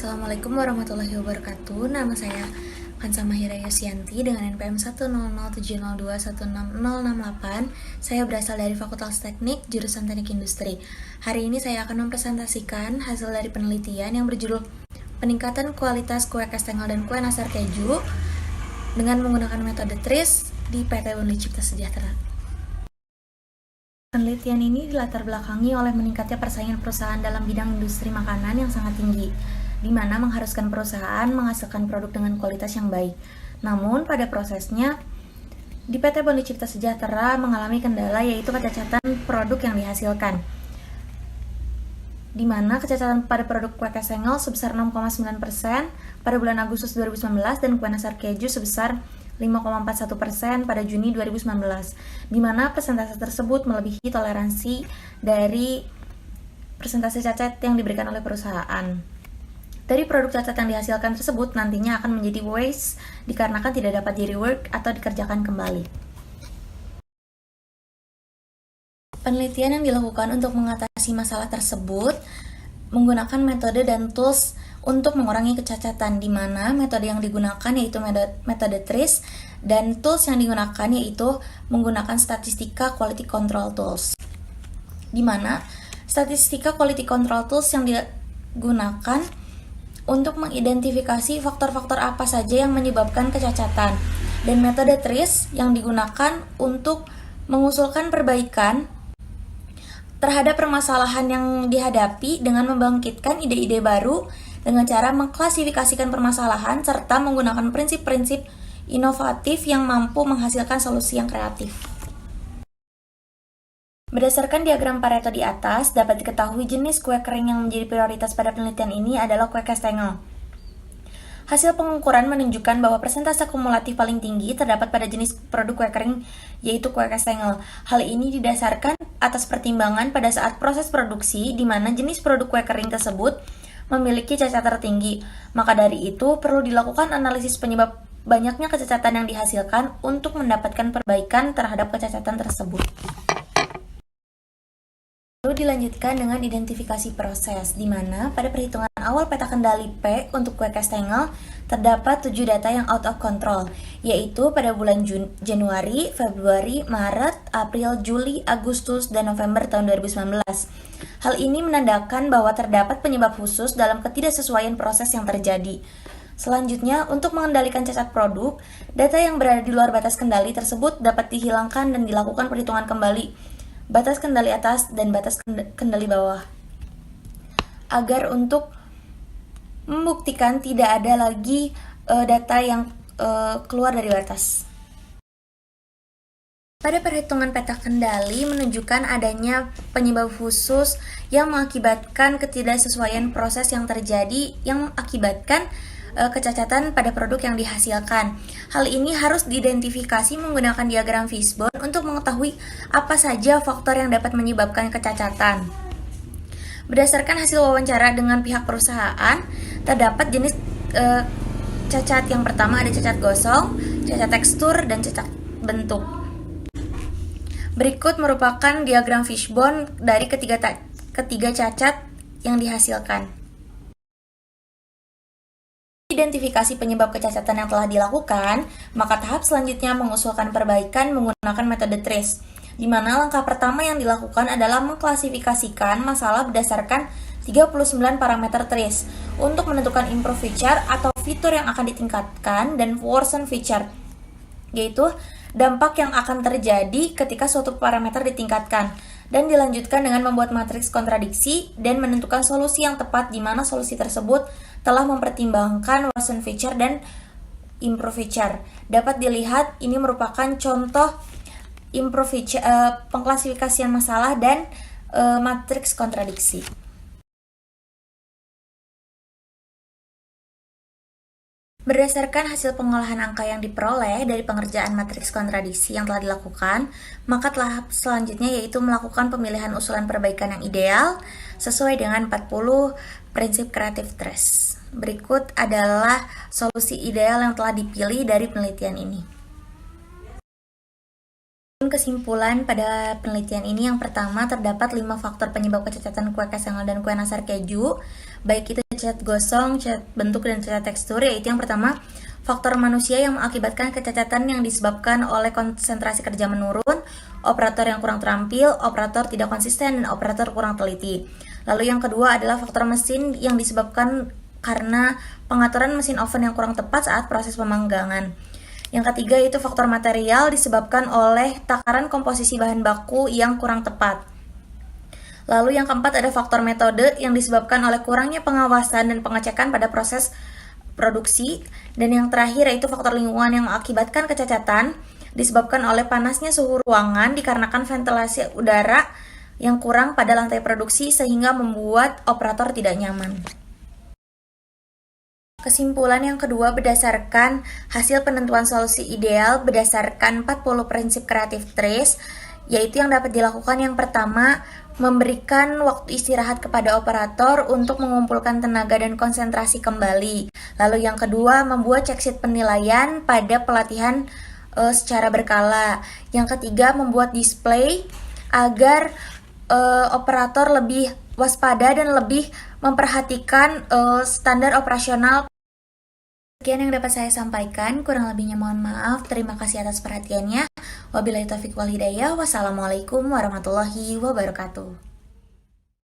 Assalamualaikum warahmatullahi wabarakatuh. Nama saya Kansa Mahira Yosianti dengan NPM 10070216068. Saya berasal dari Fakultas Teknik, jurusan Teknik Industri. Hari ini saya akan mempresentasikan hasil dari penelitian yang berjudul Peningkatan Kualitas Kue Kastengel dan Kue Nastar Keju dengan menggunakan metode TRIS di PT Unli Cipta Sejahtera. Penelitian ini dilatar belakangi oleh meningkatnya persaingan perusahaan dalam bidang industri makanan yang sangat tinggi, di mana mengharuskan perusahaan menghasilkan produk dengan kualitas yang baik. Namun, pada prosesnya, di PT Unli Cipta Sejahtera mengalami kendala yaitu kecacatan produk yang dihasilkan, di mana kecacatan pada produk kue kastengel sebesar 6,9% pada bulan Agustus 2019 dan kue nastar keju sebesar 5,41% pada Juni 2019, di mana persentase tersebut melebihi toleransi dari persentase cacat yang diberikan oleh perusahaan. Dari produk cacat yang dihasilkan tersebut nantinya akan menjadi waste dikarenakan tidak dapat di-rework atau dikerjakan kembali. Penelitian yang dilakukan untuk mengatasi masalah tersebut menggunakan metode dan tools untuk mengurangi kecacatan, di mana metode yang digunakan yaitu metode TRIS dan tools yang digunakan yaitu menggunakan statistika quality control tools. Di mana statistika quality control tools yang digunakan untuk mengidentifikasi faktor-faktor apa saja yang menyebabkan kecacatan, dan metode TRIS yang digunakan untuk mengusulkan perbaikan terhadap permasalahan yang dihadapi dengan membangkitkan ide-ide baru dengan cara mengklasifikasikan permasalahan serta menggunakan prinsip-prinsip inovatif yang mampu menghasilkan solusi yang kreatif. Berdasarkan diagram Pareto di atas, dapat diketahui jenis kue kering yang menjadi prioritas pada penelitian ini adalah kue kastengel. Hasil pengukuran menunjukkan bahwa persentase kumulatif paling tinggi terdapat pada jenis produk kue kering, yaitu kue kastengel. Hal ini didasarkan atas pertimbangan pada saat proses produksi, di mana jenis produk kue kering tersebut memiliki cacat tertinggi. Maka dari itu, perlu dilakukan analisis penyebab banyaknya kecacatan yang dihasilkan untuk mendapatkan perbaikan terhadap kecacatan tersebut. Lalu dilanjutkan dengan identifikasi proses, di mana pada perhitungan awal peta kendali P untuk kue kastengel terdapat 7 data yang out of control, yaitu pada bulan Januari, Februari, Maret, April, Juli, Agustus, dan November tahun 2019. Hal ini menandakan bahwa terdapat penyebab khusus dalam ketidaksesuaian proses yang terjadi. Selanjutnya, untuk mengendalikan cacat produk, data yang berada di luar batas kendali tersebut dapat dihilangkan dan dilakukan perhitungan kembali batas kendali atas dan batas kendali bawah, agar untuk membuktikan tidak ada lagi data yang keluar dari batas. Pada perhitungan peta kendali menunjukkan adanya penyebab khusus yang mengakibatkan ketidaksesuaian proses yang terjadi yang mengakibatkan kecacatan pada produk yang dihasilkan. Hal ini harus diidentifikasi menggunakan diagram fishbone untuk mengetahui apa saja faktor yang dapat menyebabkan kecacatan. Berdasarkan hasil wawancara dengan pihak perusahaan, terdapat jenis cacat. Yang pertama ada cacat gosong, cacat tekstur, dan cacat bentuk. Berikut merupakan diagram fishbone dari ketiga cacat yang dihasilkan. Identifikasi penyebab kecacatan yang telah dilakukan, maka tahap selanjutnya mengusulkan perbaikan menggunakan metode TRIS, di mana langkah pertama yang dilakukan adalah mengklasifikasikan masalah berdasarkan 39 parameter TRIS untuk menentukan improve feature atau fitur yang akan ditingkatkan dan worsen feature, yaitu dampak yang akan terjadi ketika suatu parameter ditingkatkan, dan dilanjutkan dengan membuat matriks kontradiksi dan menentukan solusi yang tepat di mana solusi tersebut telah mempertimbangkan worsen feature dan improve feature. Dapat dilihat ini merupakan contoh improve feature, pengklasifikasian masalah dan matriks kontradiksi. Berdasarkan hasil pengolahan angka yang diperoleh dari pengerjaan matriks kontradiksi yang telah dilakukan, maka tahap selanjutnya yaitu melakukan pemilihan usulan perbaikan yang ideal sesuai dengan 40 prinsip kreatif TRIS. Berikut adalah solusi ideal yang telah dipilih dari penelitian ini. Kesimpulan pada penelitian ini, yang pertama, terdapat 5 faktor penyebab kecacatan kue kastengel dan kue nastar keju, baik itu cacat gosong, cacat bentuk, dan cacat tekstur, yaitu yang pertama, faktor manusia yang mengakibatkan kecacatan yang disebabkan oleh konsentrasi kerja menurun, operator yang kurang terampil, operator tidak konsisten, dan operator kurang teliti. Lalu yang kedua adalah faktor mesin yang disebabkan karena pengaturan mesin oven yang kurang tepat saat proses pemanggangan. Yang ketiga itu faktor material disebabkan oleh takaran komposisi bahan baku yang kurang tepat. Lalu yang keempat ada faktor metode yang disebabkan oleh kurangnya pengawasan dan pengecekan pada proses produksi. Dan yang terakhir yaitu faktor lingkungan yang mengakibatkan kecacatan disebabkan oleh panasnya suhu ruangan dikarenakan ventilasi udara yang kurang pada lantai produksi sehingga membuat operator tidak nyaman. Kesimpulan yang kedua berdasarkan hasil penentuan solusi ideal berdasarkan 40 prinsip Creative Trace, yaitu yang dapat dilakukan yang pertama, memberikan waktu istirahat kepada operator untuk mengumpulkan tenaga dan konsentrasi kembali. Lalu yang kedua, membuat checksheet penilaian pada pelatihan secara berkala. Yang ketiga, membuat display agar operator lebih waspada dan lebih memperhatikan standar operasional. Sekian yang dapat saya sampaikan, kurang lebihnya mohon maaf. Terima kasih atas perhatiannya. Wabillahi taufiq wal hidayah. Wassalamualaikum warahmatullahi wabarakatuh.